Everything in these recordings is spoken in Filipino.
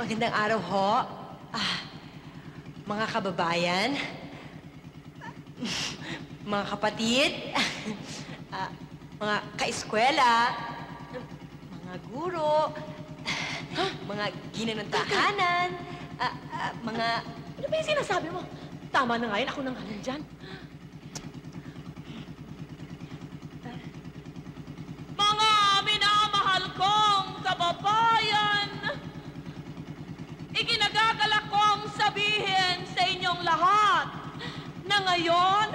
Magandang araw ho. Mga kababayan, mga kapatid, mga kaeskwela, mga guro, mga ginang ng tahanan, mga... Ano ba yung sinasabi mo? Tama na nga yun, ako na nga nandyan. Mga minamahal kong kababayan, iginagagalak kong sabihin sa inyong lahat na ngayon,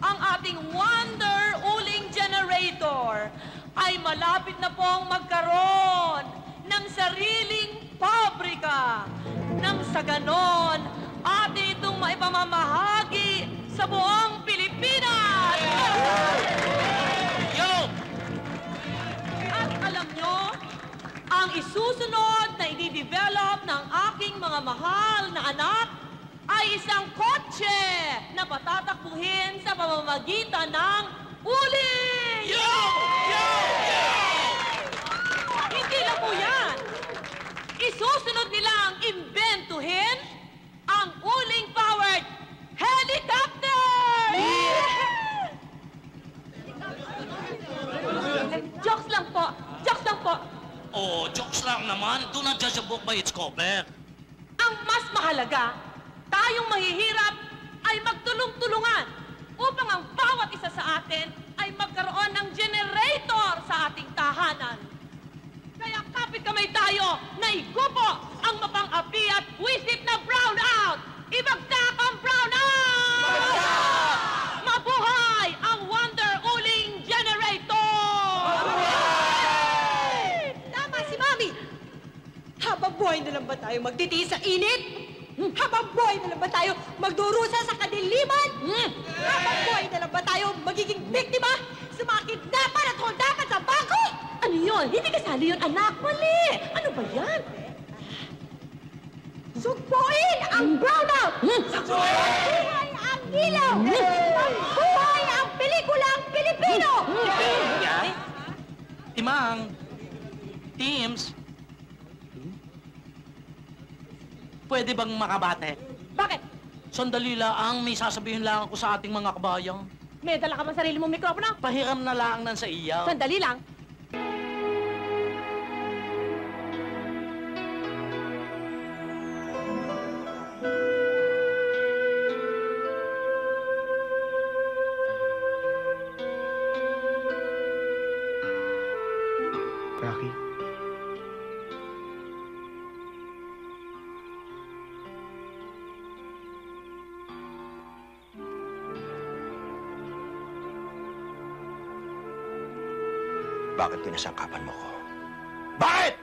ang ating Wonder Uling Generator ay malapit na pong magkaroon ng sariling pabrika. Nang sa ganon, atin itong maipamamahagi sa buong Pilipinas! Yo! At alam nyo, ang isusunod na i-develop ng aking mga mahal na anak ay isang kotse na patatakbuhin sa pamamagitan ng uling! Yo! Yo! Yo! Hindi lang po yan. Isusunod nilang imbentuhin ang uling-powered helicopter! Jokes lang po. Jokes lang po. Oh, jokes lang naman. Do not judge a book by its cover. Ang mas mahalaga, tayong mahihirap ay magtulong-tulungan upang ang bawat isa sa atin ay magkaroon ng generator sa ating tahanan. Kaya kapit kamay tayo na igupo ang mapang-api at wisip na brownout! Ibagsak ang brownout! Mabuhay ang Wonder Uling Generator! Tama si Mami! Habang buhay na lang ba tayo magtitiis sa init? Habang buhay na lang ba tayo magdurusa sa kadiliman? Habang buhay na lang ba tayo magiging biktima sa mga kidnapan at holdapan sa bangko? Ano yun? Hindi kasali yun, anak. Mali! Ano ba yan? Sugpuin ang brownout! Magbuhay ang ilaw! Magbuhay ang pelikulang Pilipino! Yeah? Timang, Teams, pwede bang makabate? Bakit? Sandali lang, may sasabihin lang ako sa ating mga kabayang. May dala ka bang sarili mong mikropono? Pahiram na lang nan sa iya. Sandali lang. Rocky? Bakit pinasangkapan mo ko? Bakit?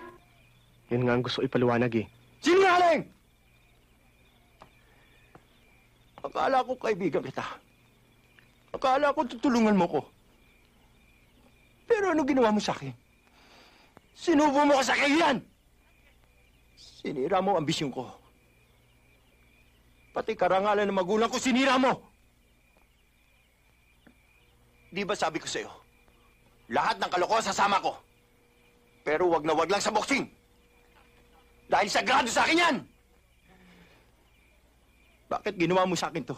Yun nga ang gusto ipaliwanag eh. Sinungaling! Akala ko kaibigan kita. Akala ko tutulungan mo ko. Pero ano ginawa mo sa akin? Sinubo mo ka sa kailan! Sinira mo ang ambisyon ko. Pati karangalan ng magulang ko, sinira mo! Di ba sabi ko sa'yo, lahat ng kalokohan sasama ko. Pero wag na wag lang sa boxing. Dahil sagrado sa akin yan! Bakit ginawa mo sa akin to?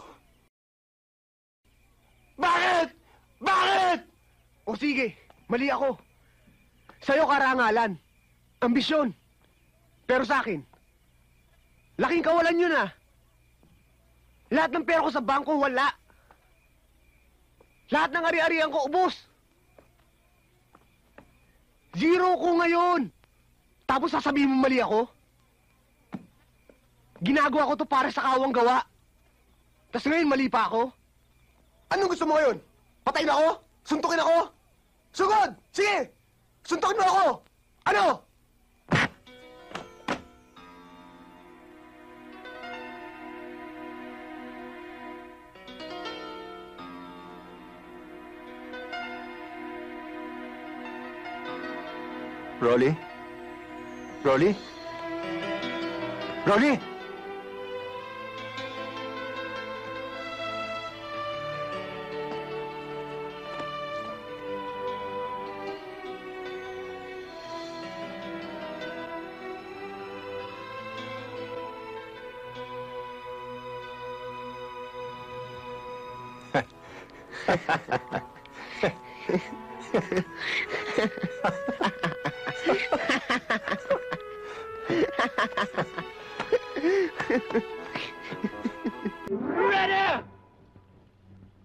Bakit? Bakit? O sige, mali ako. Sa'yo karangalan, ambisyon. Pero sa akin, laking kawalan yun ah. Lahat ng pera ko sa bangko, wala. Lahat ng ari-arian ko, ubos. Zero ko ngayon. Tapos sasabihin mo mali ako? Ginagawa ko to para sa kawang gawa. Tapos ngayon mali pa ako? Anong gusto mo ngayon? Patayin ako? Suntukin ako? Sugod! Sige! Suntukin mo ako! Ano? Rolly? Rolly? Rolly? Ready!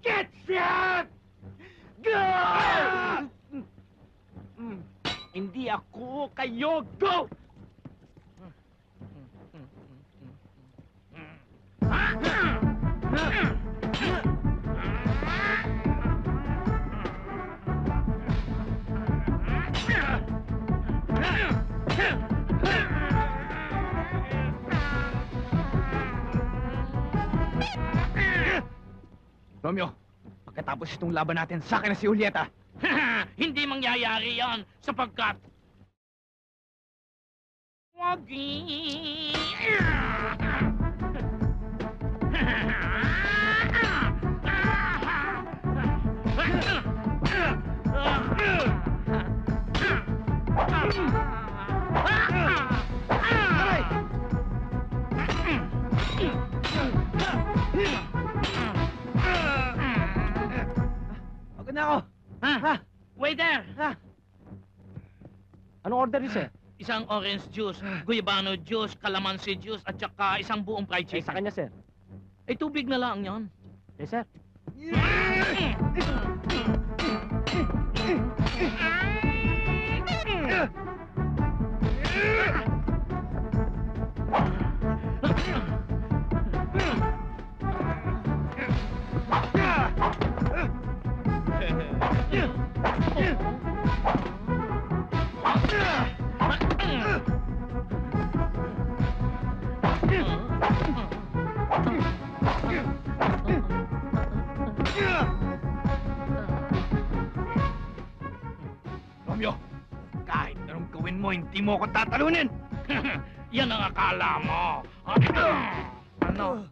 Get set! Go! Hindi ako, kayo, go! Romeo, pagkatapos itong laban natin, sa akin na si Julieta. Hindi mangyayari yan sapagkat... Wagi! Pagod na ako. Ha? Waiter! Anong order niyo, sir? Isang orange juice, guyabano juice, calamansi juice, at saka isang buong fried chicken. sa kanya, sir. Ay, tubig na lang yan. Yes, sir. Romeo, kahit anong gawin mo, hindi mo ako tatalunin! Yan ang akala mo! Ano?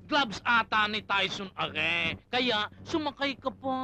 Gloves ata ni Tyson Are, kaya sumakay ka pa.